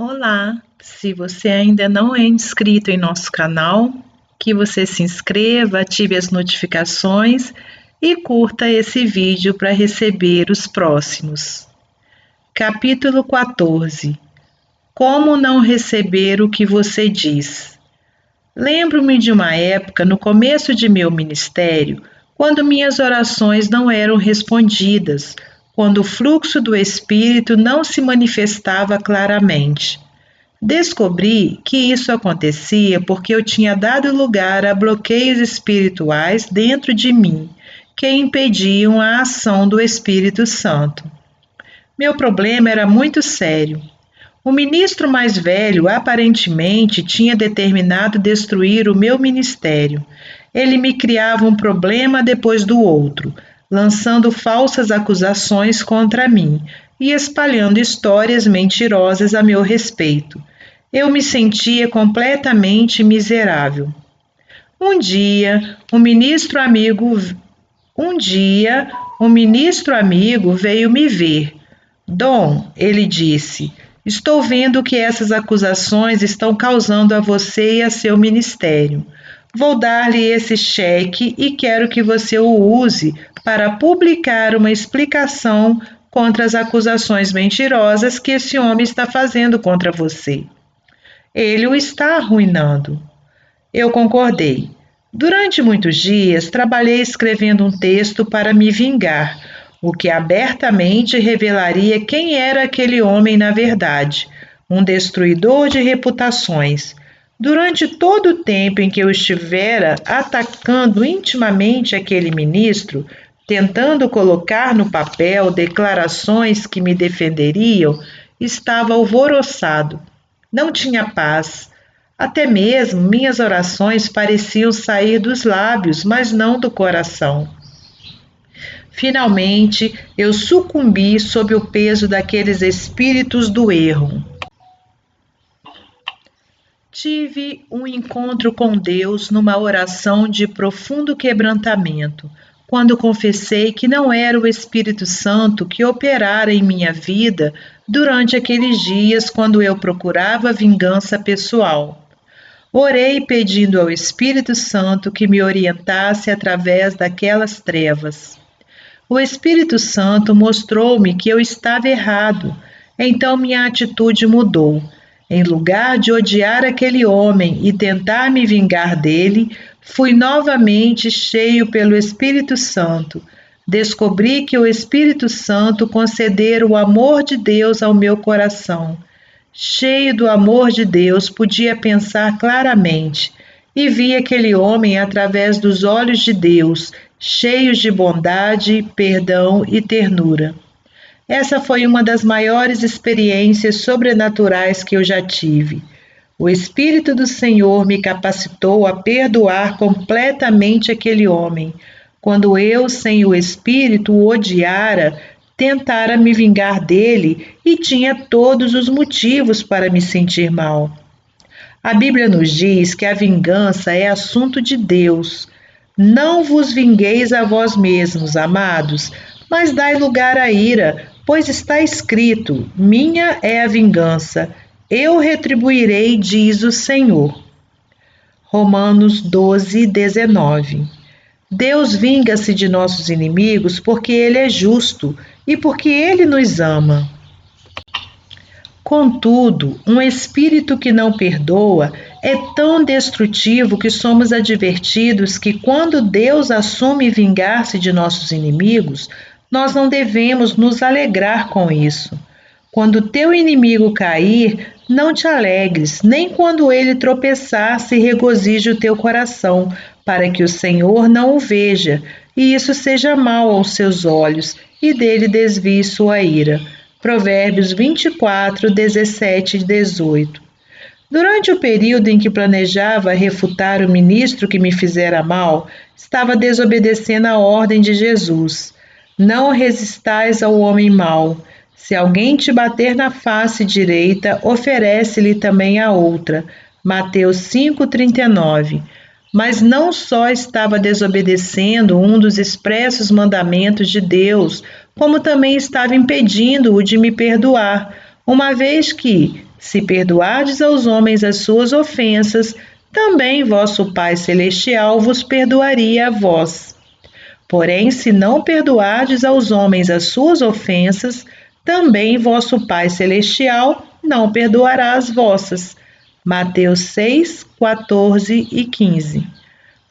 Olá, se você ainda não é inscrito em nosso canal, que você se inscreva, ative as notificações e curta esse vídeo para receber os próximos. Capítulo 14. Como não receber o que você diz? Lembro-me de uma época no começo de meu ministério, quando minhas orações não eram respondidas, quando o fluxo do Espírito não se manifestava claramente. Descobri que isso acontecia porque eu tinha dado lugar a bloqueios espirituais dentro de mim, que impediam a ação do Espírito Santo. Meu problema era muito sério. O ministro mais velho aparentemente tinha determinado destruir o meu ministério. Ele me criava um problema depois do outro, lançando falsas acusações contra mim e espalhando histórias mentirosas a meu respeito. Eu me sentia completamente miserável. Um dia, um dia, um ministro amigo veio me ver. Dom, ele disse, estou vendo que essas acusações estão causando a você e a seu ministério. Vou dar-lhe esse cheque e quero que você o use para publicar uma explicação contra as acusações mentirosas que esse homem está fazendo contra você. Ele o está arruinando. Eu concordei. Durante muitos dias, trabalhei escrevendo um texto para me vingar, o que abertamente revelaria quem era aquele homem na verdade, um destruidor de reputações. Durante todo o tempo em que eu estivera atacando intimamente aquele ministro, tentando colocar no papel declarações que me defenderiam, estava alvoroçado. Não tinha paz. Até mesmo minhas orações pareciam sair dos lábios, mas não do coração. Finalmente, eu sucumbi sob o peso daqueles espíritos do erro. Tive um encontro com Deus numa oração de profundo quebrantamento, quando confessei que não era o Espírito Santo que operara em minha vida durante aqueles dias quando eu procurava vingança pessoal. Orei pedindo ao Espírito Santo que me orientasse através daquelas trevas. O Espírito Santo mostrou-me que eu estava errado, então minha atitude mudou. Em lugar de odiar aquele homem e tentar me vingar dele, fui novamente cheio pelo Espírito Santo. Descobri que o Espírito Santo concedera o amor de Deus ao meu coração. Cheio do amor de Deus, podia pensar claramente e vi aquele homem através dos olhos de Deus, cheios de bondade, perdão e ternura. Essa foi uma das maiores experiências sobrenaturais que eu já tive. O Espírito do Senhor me capacitou a perdoar completamente aquele homem, quando eu, sem o Espírito, o odiara, tentara me vingar dele e tinha todos os motivos para me sentir mal. A Bíblia nos diz que a vingança é assunto de Deus. Não vos vingueis a vós mesmos, amados, mas dai lugar à ira, pois está escrito: minha é a vingança, eu retribuirei, diz o Senhor. Romanos 12:19. Deus vinga-se de nossos inimigos porque Ele é justo e porque Ele nos ama. Contudo, um espírito que não perdoa é tão destrutivo que somos advertidos que, quando Deus assume vingar-se de nossos inimigos, nós não devemos nos alegrar com isso. Quando teu inimigo cair, não te alegres, nem quando ele tropeçar, se regozije o teu coração, para que o Senhor não o veja, e isso seja mal aos seus olhos, e dele desvie sua ira. Provérbios 24, 17 e 18. Durante o período em que planejava refutar o ministro que me fizera mal, estava desobedecendo a ordem de Jesus. Não resistais ao homem mau. Se alguém te bater na face direita, oferece-lhe também a outra. Mateus 5,39. Mas não só estava desobedecendo um dos expressos mandamentos de Deus, como também estava impedindo-o de me perdoar, uma vez que, Se perdoardes aos homens as suas ofensas, também vosso Pai Celestial vos perdoaria a vós. Porém, se não perdoardes aos homens as suas ofensas, também vosso Pai Celestial não perdoará as vossas. Mateus 6, 14 e 15.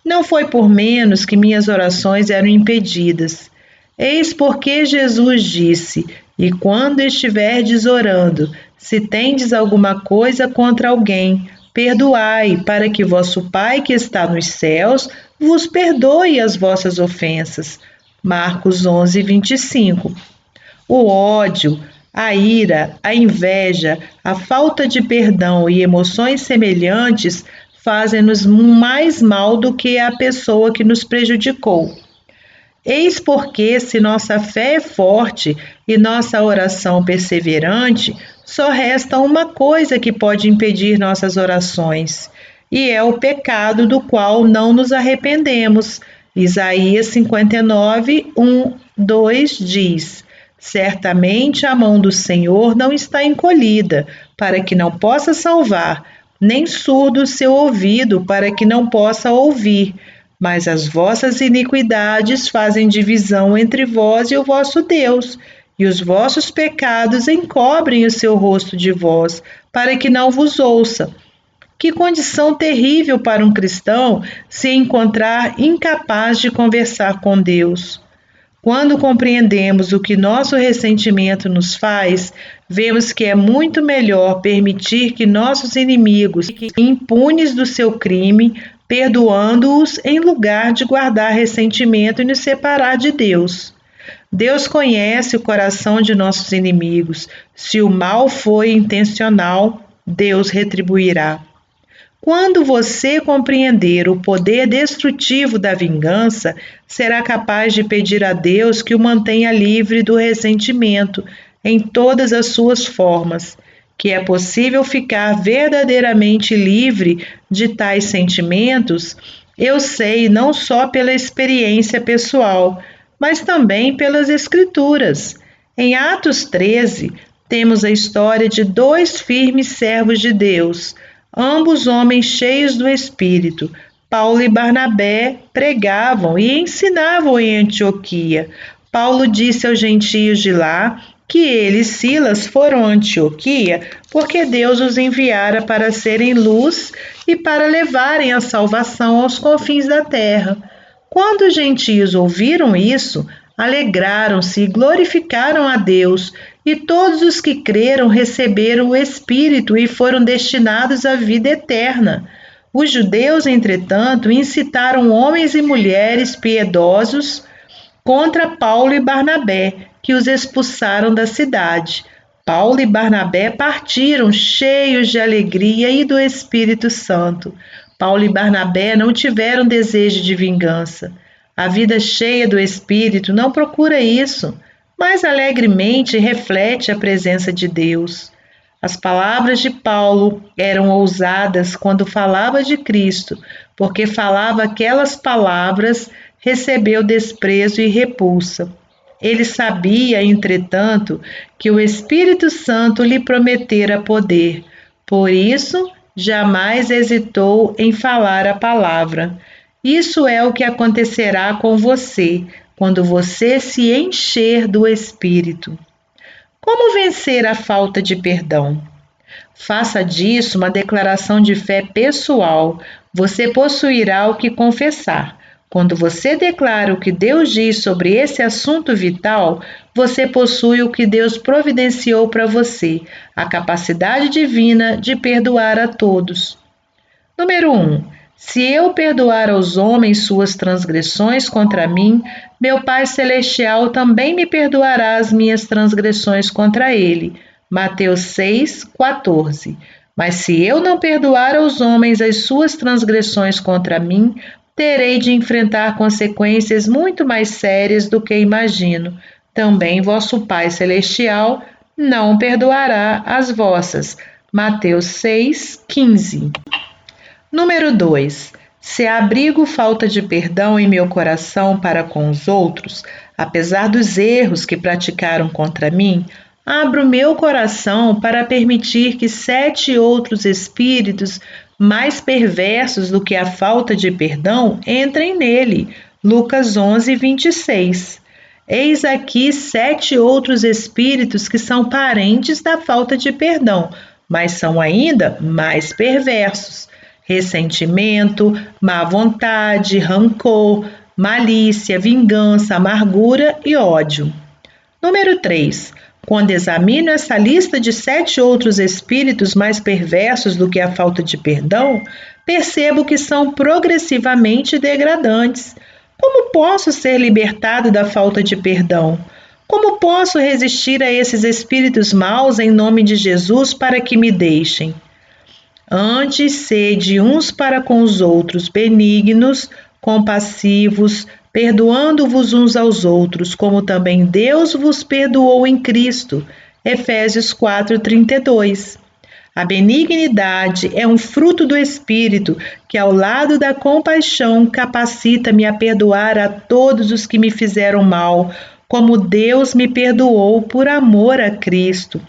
Não foi por menos que minhas orações eram impedidas. Eis porque Jesus disse: E quando estiverdes orando, se tendes alguma coisa contra alguém, perdoai, para que vosso Pai que está nos céus vos perdoe as vossas ofensas. Marcos 11, 25. O ódio, a ira, a inveja, a falta de perdão e emoções semelhantes fazem-nos mais mal do que a pessoa que nos prejudicou. Eis porque, se nossa fé é forte e nossa oração perseverante, só resta uma coisa que pode impedir nossas orações, e é o pecado do qual não nos arrependemos. Isaías 59, 1, 2 diz: Certamente a mão do Senhor não está encolhida, para que não possa salvar, nem surdo o seu ouvido, para que não possa ouvir. Mas as vossas iniquidades fazem divisão entre vós e o vosso Deus, e os vossos pecados encobrem o seu rosto de vós, para que não vos ouça. Que condição terrível para um cristão se encontrar incapaz de conversar com Deus. Quando compreendemos o que nosso ressentimento nos faz, vemos que é muito melhor permitir que nossos inimigos fiquem impunes do seu crime, perdoando-os em lugar de guardar ressentimento e nos separar de Deus. Deus conhece o coração de nossos inimigos. Se o mal foi intencional, Deus retribuirá. Quando você compreender o poder destrutivo da vingança, será capaz de pedir a Deus que o mantenha livre do ressentimento em todas as suas formas, que é possível ficar verdadeiramente livre de tais sentimentos. Eu sei não só pela experiência pessoal, mas também pelas Escrituras. Em Atos 13, temos a história de dois firmes servos de Deus, ambos homens cheios do Espírito. Paulo e Barnabé pregavam e ensinavam em Antioquia. Paulo disse aos gentios de lá que ele e Silas foram a Antioquia porque Deus os enviara para serem luz e para levarem a salvação aos confins da terra. Quando os gentios ouviram isso, alegraram-se e glorificaram a Deus, e todos os que creram receberam o Espírito e foram destinados à vida eterna. Os judeus, entretanto, incitaram homens e mulheres piedosos contra Paulo e Barnabé, que os expulsaram da cidade. Paulo e Barnabé partiram cheios de alegria e do Espírito Santo. Paulo e Barnabé não tiveram desejo de vingança. A vida cheia do Espírito não procura isso, mas alegremente reflete a presença de Deus. As palavras de Paulo eram ousadas quando falava de Cristo, porque falava aquelas palavras, recebeu desprezo e repulsa. Ele sabia, entretanto, que o Espírito Santo lhe prometera poder. Por isso, jamais hesitou em falar a palavra. Isso é o que acontecerá com você quando você se encher do Espírito. Como vencer a falta de perdão? Faça disso uma declaração de fé pessoal. Você possuirá o que confessar. Quando você declara o que Deus diz sobre esse assunto vital, você possui o que Deus providenciou para você, a capacidade divina de perdoar a todos. Número 1. Se eu perdoar aos homens suas transgressões contra mim, meu Pai Celestial também me perdoará as minhas transgressões contra ele. Mateus 6, 14. Mas se eu não perdoar aos homens as suas transgressões contra mim, terei de enfrentar consequências muito mais sérias do que imagino. Também vosso Pai Celestial não perdoará as vossas. Mateus 6, 15. Número 2. Se abrigo falta de perdão em meu coração para com os outros, apesar dos erros que praticaram contra mim, Abro meu coração para permitir que 7 outros espíritos mais perversos do que a falta de perdão entrem nele. Lucas 11, 26. Eis aqui 7 outros espíritos que são parentes da falta de perdão, mas são ainda mais perversos. Ressentimento, má vontade, rancor, malícia, vingança, amargura e ódio. Número 3. Quando examino essa lista de 7 outros espíritos mais perversos do que a falta de perdão, percebo que são progressivamente degradantes. Como posso ser libertado da falta de perdão? Como posso resistir a esses espíritos maus em nome de Jesus para que me deixem? Antes, sede uns para com os outros benignos, compassivos, perdoando-vos uns aos outros, como também Deus vos perdoou em Cristo. Efésios 4:32. A benignidade é um fruto do Espírito que, ao lado da compaixão, capacita-me a perdoar a todos os que me fizeram mal, como Deus me perdoou por amor a Cristo.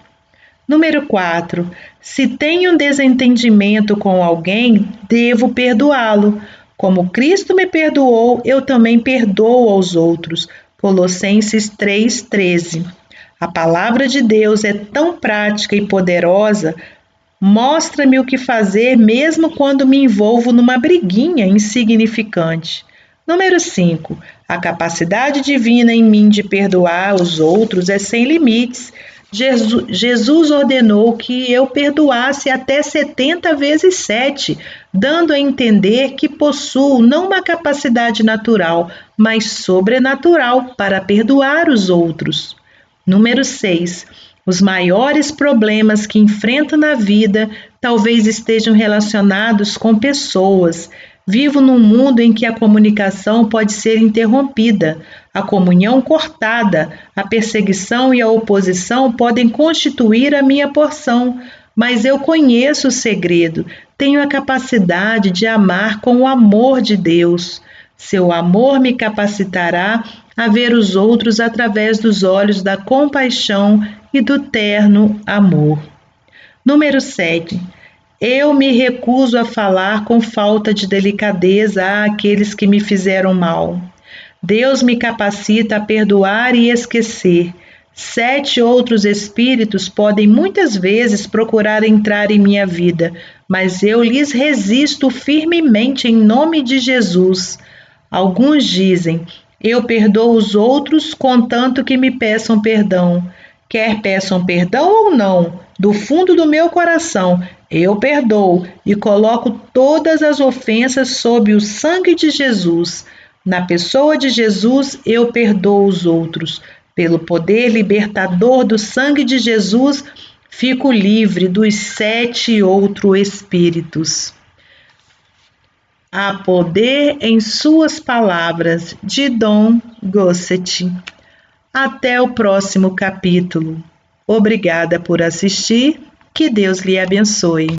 Número 4. Se tenho um desentendimento com alguém, devo perdoá-lo. Como Cristo me perdoou, eu também perdoo aos outros. Colossenses 3:13. A palavra de Deus é tão prática e poderosa, mostra-me o que fazer mesmo quando me envolvo numa briguinha insignificante. Número 5. A capacidade divina em mim de perdoar os outros é sem limites. Jesus ordenou que eu perdoasse até 70 vezes 7, dando a entender que possuo não uma capacidade natural, mas sobrenatural para perdoar os outros. Número 6. Os maiores problemas que enfrento na vida talvez estejam relacionados com pessoas. Vivo num mundo em que a comunicação pode ser interrompida, a comunhão cortada, a perseguição e a oposição podem constituir a minha porção, mas eu conheço o segredo, tenho a capacidade de amar com o amor de Deus. Seu amor me capacitará a ver os outros através dos olhos da compaixão e do terno amor. Número 7. Eu me recuso a falar com falta de delicadeza àqueles que me fizeram mal. Deus me capacita a perdoar e esquecer. 7 outros espíritos podem muitas vezes procurar entrar em minha vida, mas eu lhes resisto firmemente em nome de Jesus. Alguns dizem: eu perdoo os outros contanto que me peçam perdão. Quer peçam perdão ou não, do fundo do meu coração, eu perdoo e coloco todas as ofensas sob o sangue de Jesus. Na pessoa de Jesus, eu perdoo os outros. Pelo poder libertador do sangue de Jesus, fico livre dos 7 outros espíritos. Há poder em suas palavras, de Dom Gossett. Até o próximo capítulo. Obrigada por assistir. Que Deus lhe abençoe.